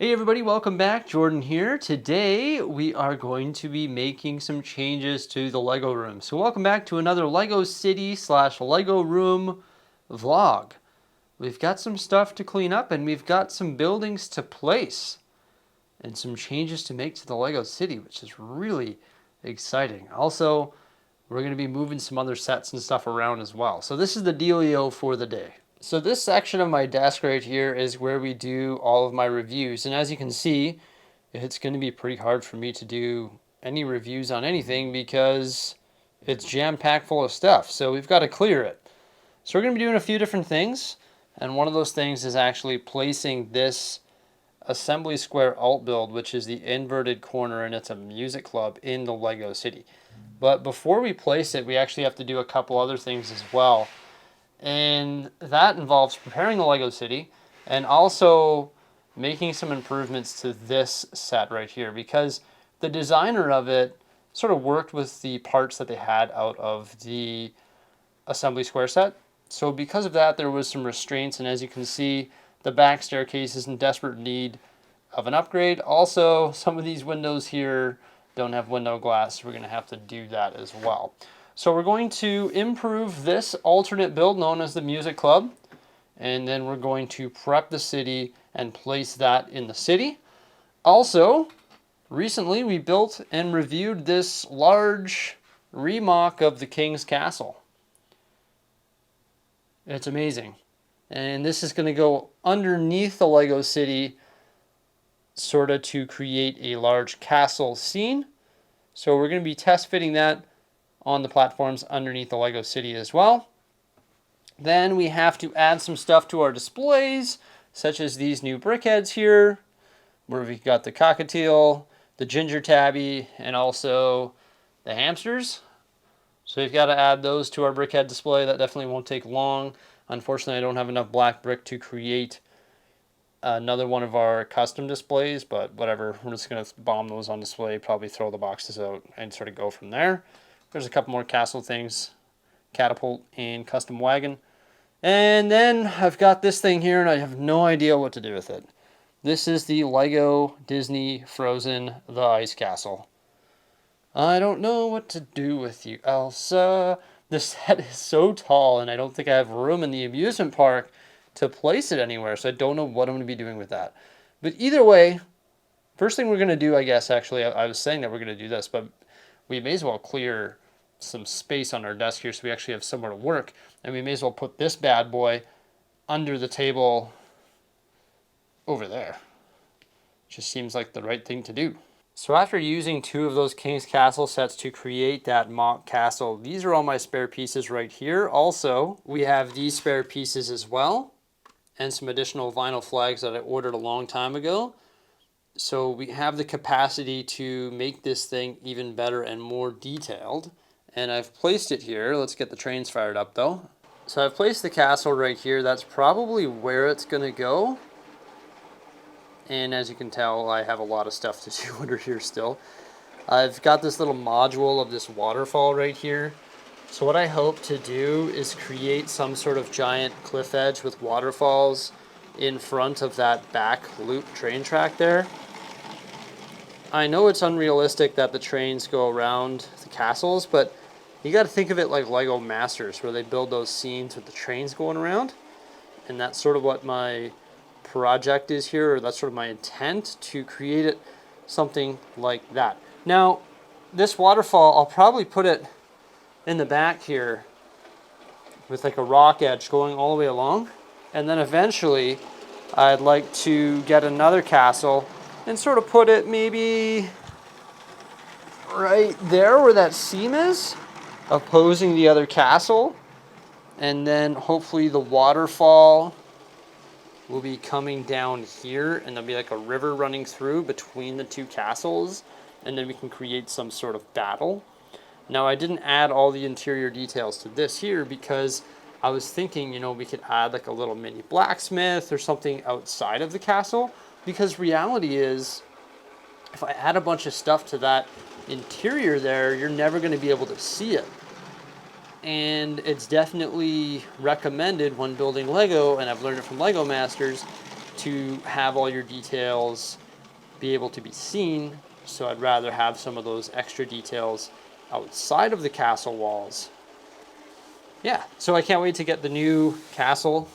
Hey everybody, welcome back. Jordan here. Today we are going to be making some changes to the Lego room. So welcome back to another Lego City / Lego room vlog. We've got some stuff to clean up and we've got some buildings to place and some changes to make to the Lego City, which is really exciting. Also, we're going to be moving some other sets and stuff around as well. So this is the dealio for the day. So this section of my desk right here is where we do all of my reviews. And as you can see, it's going to be pretty hard for me to do any reviews on anything because it's jam-packed full of stuff. So we've got to clear it. So we're going to be doing a few different things. And one of those things is actually placing this assembly square alt build, which is the inverted corner, and it's a music club in the Lego City. But before we place it, we actually have to do a couple other things as well. And that involves preparing the Lego City and also making some improvements to this set right here, because the designer of it sort of worked with the parts that they had out of the assembly square set. So because of that, there was some restraints, and as you can see, the back staircase is in desperate need of an upgrade. Also, some of these windows here don't have window glass, so we're going to have to do that as well. So we're going to improve this alternate build known as the Music Club, and then we're going to prep the city and place that in the city. Also, recently we built and reviewed this large remodel of the King's Castle. It's amazing. And this is going to go underneath the Lego City, sort of to create a large castle scene. So we're going to be test fitting that on the platforms underneath the Lego City as well. Then we have to add some stuff to our displays, such as these new brickheads here, where we've got the cockatiel, the ginger tabby, and also the hamsters. So we've got to add those to our brickhead display. That definitely won't take long. Unfortunately, I don't have enough black brick to create another one of our custom displays, but whatever. We're just going to bomb those on display, probably throw the boxes out, and sort of go from there. There's a couple more castle things, catapult and custom wagon. And then I've got this thing here, and I have no idea what to do with it. This is the Lego Disney Frozen The Ice Castle. I don't know what to do with you, Elsa. This set is so tall, and I don't think I have room in the amusement park to place it anywhere, so I don't know what I'm going to be doing with that. But either way, first thing we're going to do, I guess, actually, I was saying that we're going to do this, but we may as well clear some space on our desk here so we actually have somewhere to work, and we may as well put this bad boy under the table over there. Just seems like the right thing to do. So after using two of those King's Castle sets to create that mock castle, these are all my spare pieces right here. Also, we have these spare pieces as well, and some additional vinyl flags that I ordered a long time ago. So we have the capacity to make this thing even better and more detailed. And I've placed it here. Let's get the trains fired up though. So I've placed the castle right here. That's probably where it's going to go. And as you can tell, I have a lot of stuff to do under here still. I've got this little module of this waterfall right here. So what I hope to do is create some sort of giant cliff edge with waterfalls in front of that back loop train track there. I know it's unrealistic that the trains go around the castles, but you got to think of it like Lego Masters, where they build those scenes with the trains going around. And that's sort of what my project is here, or that's sort of my intent, to create it something like that. Now, this waterfall, I'll probably put it in the back here with like a rock edge going all the way along. And then eventually, I'd like to get another castle and sort of put it maybe right there where that seam is, opposing the other castle. And then hopefully the waterfall will be coming down here, and there'll be like a river running through between the two castles, and then we can create some sort of battle. Now, I didn't add all the interior details to this here because I was thinking, you know, we could add like a little mini blacksmith or something outside of the castle, because reality is, if I add a bunch of stuff to that interior there, you're never going to be able to see it. And it's definitely recommended when building Lego, and I've learned it from Lego Masters, to have all your details be able to be seen, so I'd rather have some of those extra details outside of the castle walls. Yeah, so I can't wait to get the new castle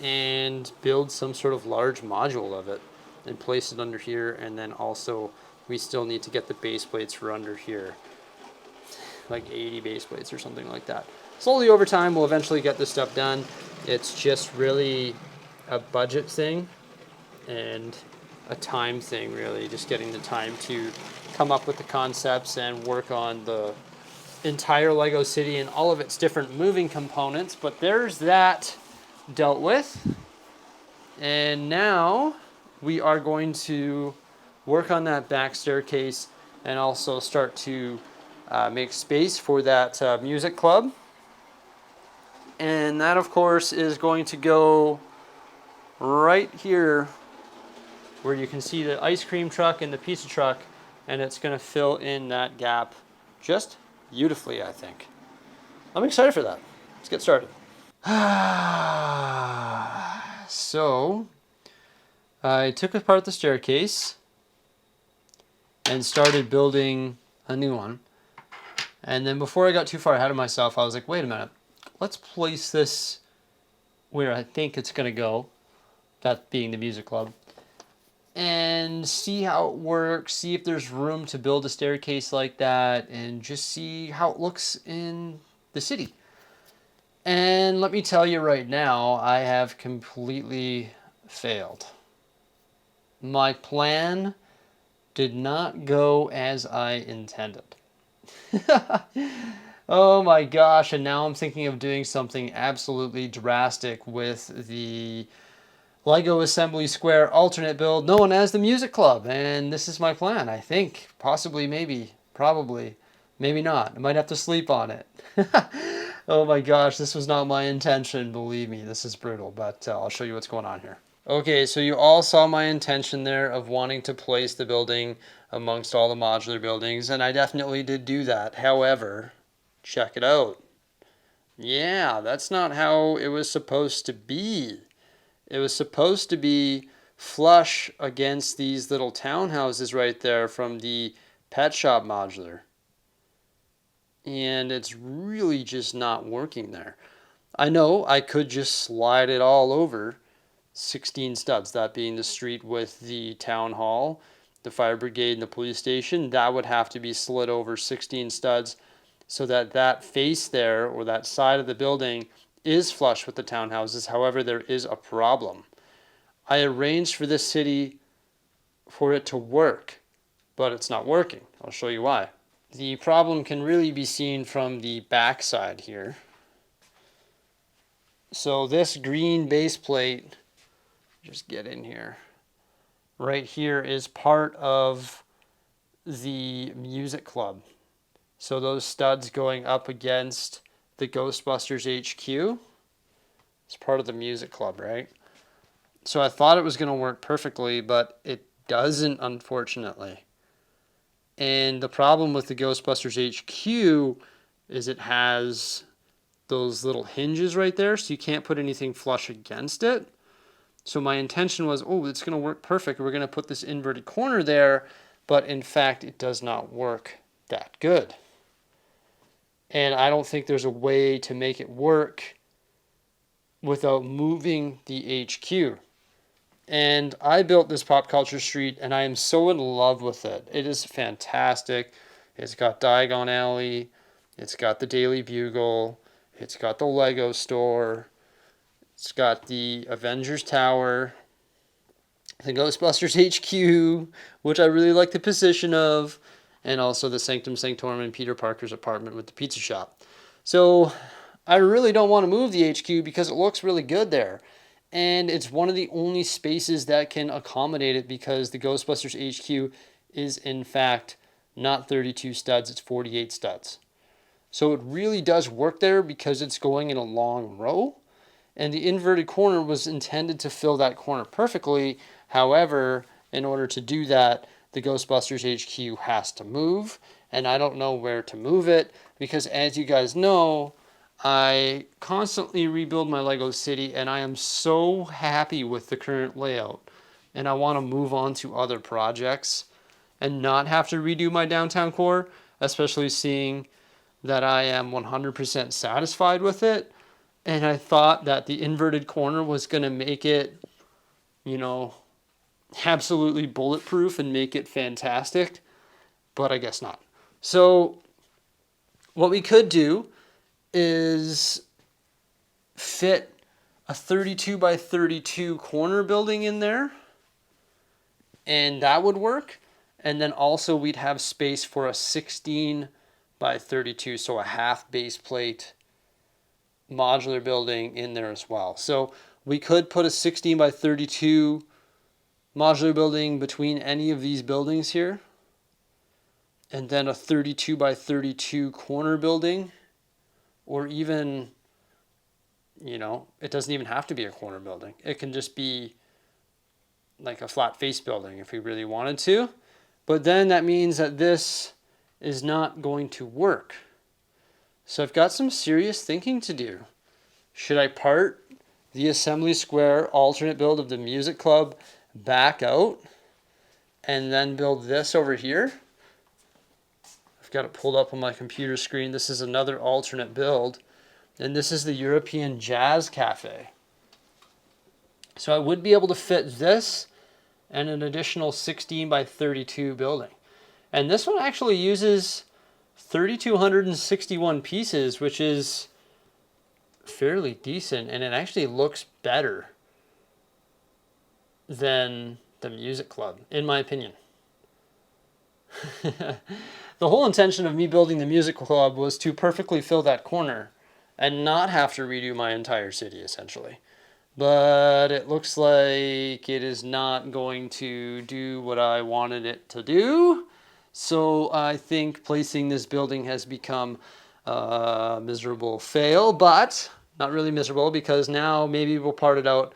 and build some sort of large module of it and place it under here, and then also we still need to get the base plates for under here, like 80 base plates or something like that. Slowly over time we'll eventually get this stuff done. It's just really a budget thing and a time thing, really, just getting the time to come up with the concepts and work on the entire Lego city and all of its different moving components. But there's that dealt with, and now we are going to work on that back staircase and also start to make space for that music club. And that, of course, is going to go right here where you can see the ice cream truck and the pizza truck, and it's going to fill in that gap just beautifully, I think. I'm excited for that. Let's get started. So, I took apart the staircase and started building a new one. And then before I got too far ahead of myself, I was like, wait a minute. Let's place this where I think it's going to go, that being the music club, and see how it works, see if there's room to build a staircase like that, and just see how it looks in the city. And let me tell you right now, I have completely failed. My plan did not go as I intended. Oh my gosh, and now I'm thinking of doing something absolutely drastic with the Lego Assembly Square alternate build known as the Music Club. And this is my plan, I think. Possibly, maybe, probably, maybe not. I might have to sleep on it. Oh my gosh, this was not my intention. Believe me, this is brutal, but I'll show you what's going on here. Okay, so you all saw my intention there of wanting to place the building amongst all the modular buildings, and I definitely did do that. However, check it out. Yeah, that's not how it was supposed to be. It was supposed to be flush against these little townhouses right there from the pet shop modular. And it's really just not working there. I know I could just slide it all over 16 studs, that being the street with the town hall, the fire brigade, and the police station. That would have to be slid over 16 studs so that that face there, or that side of the building, is flush with the townhouses. However, there is a problem. I arranged for this city for it to work, but it's not working. I'll show you why. The problem can really be seen from the back side here. So this green base plate, just get in here, right here is part of the music club. So those studs going up against the Ghostbusters HQ, it's part of the music club, right? So I thought it was going to work perfectly, but it doesn't, unfortunately. And the problem with the Ghostbusters HQ is it has those little hinges right there, so you can't put anything flush against it. So my intention was, oh, it's going to work perfect. We're going to put this inverted corner there, but in fact, it does not work that good. And I don't think there's a way to make it work without moving the HQ. And I built this Pop Culture Street, and I am so in love with it. It is fantastic. It's got Diagon Alley. It's got the Daily Bugle. It's got the Lego store. It's got the Avengers Tower. The Ghostbusters HQ, which I really like the position of. And also the Sanctum Sanctorum and Peter Parker's apartment with the pizza shop. So I really don't want to move the HQ because it looks really good there. And it's one of the only spaces that can accommodate it because the Ghostbusters HQ is in fact not 32 studs, it's 48 studs. So it really does work there because it's going in a long row. And the inverted corner was intended to fill that corner perfectly. However, in order to do that, the Ghostbusters HQ has to move. And I don't know where to move it because, as you guys know, I constantly rebuild my Lego city, and I am so happy with the current layout. And I want to move on to other projects and not have to redo my downtown core, especially seeing that I am 100% satisfied with it. And I thought that the inverted corner was going to make it, you know, absolutely bulletproof and make it fantastic, but I guess not. So what we could do is fit a 32 by 32 corner building in there, and that would work. And then also we'd have space for a 16 by 32, so a half base plate modular building in there as well. So we could put a 16 by 32 modular building between any of these buildings here, and then a 32 by 32 corner building, or even, you know, it doesn't even have to be a corner building. It can just be like a flat face building if we really wanted to. But then that means that this is not going to work. So I've got some serious thinking to do. Should I part the Assembly Square alternate build of the music club back out and then build this over here? I've got it pulled up on my computer screen. This is another alternate build, and this is the European Jazz Cafe. So I would be able to fit this and an additional 16 by 32 building. And this one actually uses 3,261 pieces, which is fairly decent, and it actually looks better than the music club, in my opinion. The whole intention of me building the music club was to perfectly fill that corner and not have to redo my entire city, essentially. But it looks like it is not going to do what I wanted it to do. So I think placing this building has become a miserable fail, but not really miserable, because now maybe we'll part it out.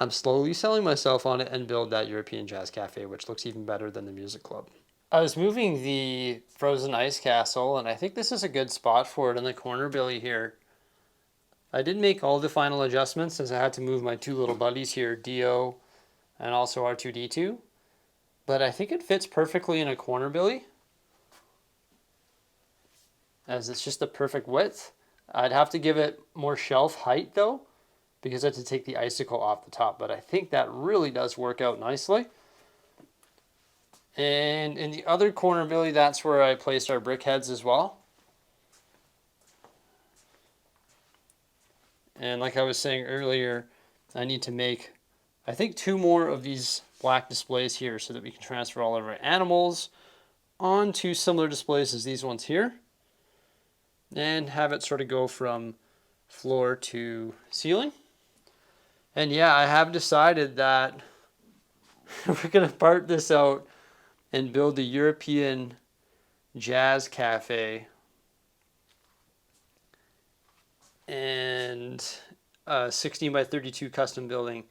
I'm slowly selling myself on it and build that European Jazz Cafe, which looks even better than the music club. I was moving the frozen ice castle, and I think this is a good spot for it in the corner billy here. I did make all the final adjustments, since I had to move my two little buddies here, Dio and also R2D2. But I think it fits perfectly in a corner billy, as it's just the perfect width. I'd have to give it more shelf height though, because I had to take the icicle off the top, but I think that really does work out nicely. And in the other corner billy, that's where I placed our brick heads as well. And like I was saying earlier, I need to make, I think, 2 more of these black displays here so that we can transfer all of our animals onto similar displays as these ones here, and have it sort of go from floor to ceiling. And yeah, I have decided that we're going to part this out and build the European Jazz Cafe and a 16 by 32 custom building,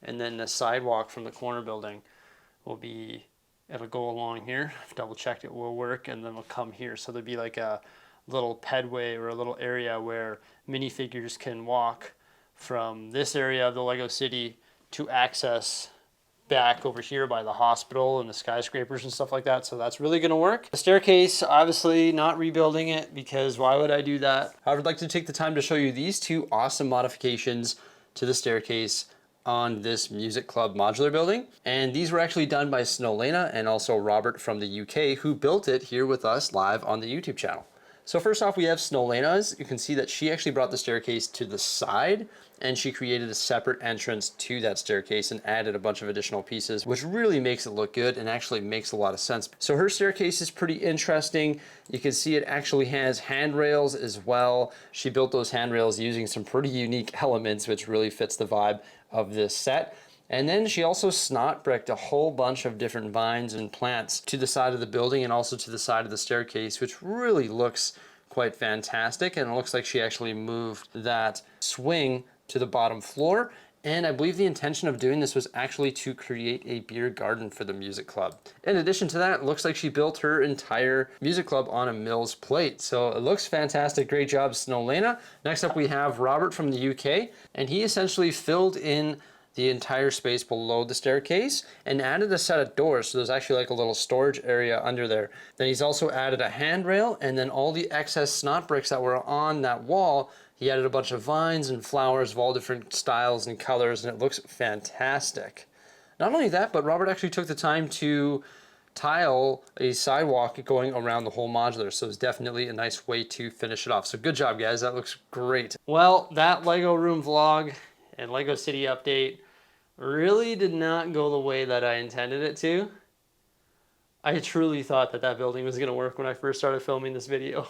and then the sidewalk from the corner building will be, it'll go along here. I've double checked it will work, and then it'll come here. So there'll be like a little pedway or a little area where minifigures can walk from this area of the Lego City to access back over here by the hospital and the skyscrapers and stuff like that. So that's really going to work. The staircase, obviously not rebuilding it, because why would I do that? I would like to take the time to show you these 2 awesome modifications to the staircase on this music club modular building. And these were actually done by Snowlena and also Robert from the UK, who built it here with us live on the YouTube channel. So first off, we have Snowlena's. You can see that she actually brought the staircase to the side, and she created a separate entrance to that staircase and added a bunch of additional pieces, which really makes it look good and actually makes a lot of sense. So her staircase is pretty interesting. You can see it actually has handrails as well. She built those handrails using some pretty unique elements, which really fits the vibe of this set. And then she also snot bricked a whole bunch of different vines and plants to the side of the building and also to the side of the staircase, which really looks quite fantastic. And it looks like she actually moved that swing to the bottom floor And I believe the intention of doing this was actually to create a beer garden for the music club. In addition to that, it looks like she built her entire music club on a Mills plate. So it looks fantastic. Great job, Snowlena. Next up, we have Robert from the UK, and he essentially filled in the entire space below the staircase and added a set of doors. So there's actually like a little storage area under there. Then he's also added a handrail, and then all the excess snot bricks that were on that wall, he added a bunch of vines and flowers of all different styles and colors, and it looks fantastic. Not only that, but Robert actually took the time to tile a sidewalk going around the whole modular, so it's definitely a nice way to finish it off. So good job, guys. That looks great. Well, that Lego room vlog and Lego City update really did not go the way that I intended it to. I truly thought that that building was going to work when I first started filming this video.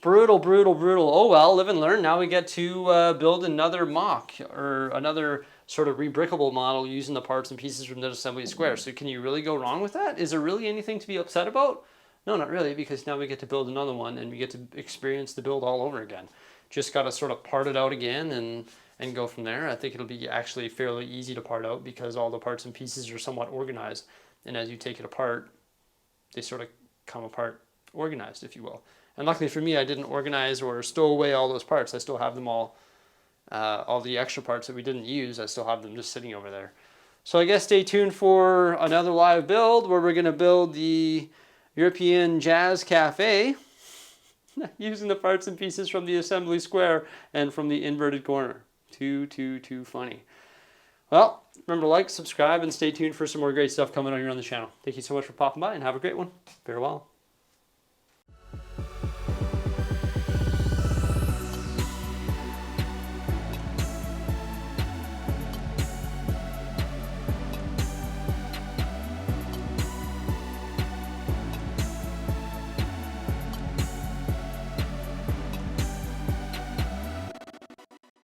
Brutal, brutal, brutal. Oh well, live and learn. Now we get to build another mock or another sort of rebrickable model using the parts and pieces from the assembly square. So can you really go wrong with that? Is there really anything to be upset about? No, not really, because now we get to build another one and we get to experience the build all over again. Just got to sort of part it out again and go from there. I think it'll be actually fairly easy to part out because all the parts and pieces are somewhat organized. And as you take it apart, they sort of come apart organized, if you will. And luckily for me, I didn't organize or stow away all those parts. I still have them all the extra parts that we didn't use, I still have them just sitting over there. So I guess stay tuned for another live build where we're going to build the European Jazz Cafe using the parts and pieces from the assembly square and from the inverted corner. Too funny. Well, remember to like, subscribe, and stay tuned for some more great stuff coming on here on the channel. Thank you so much for popping by, and have a great one. Farewell.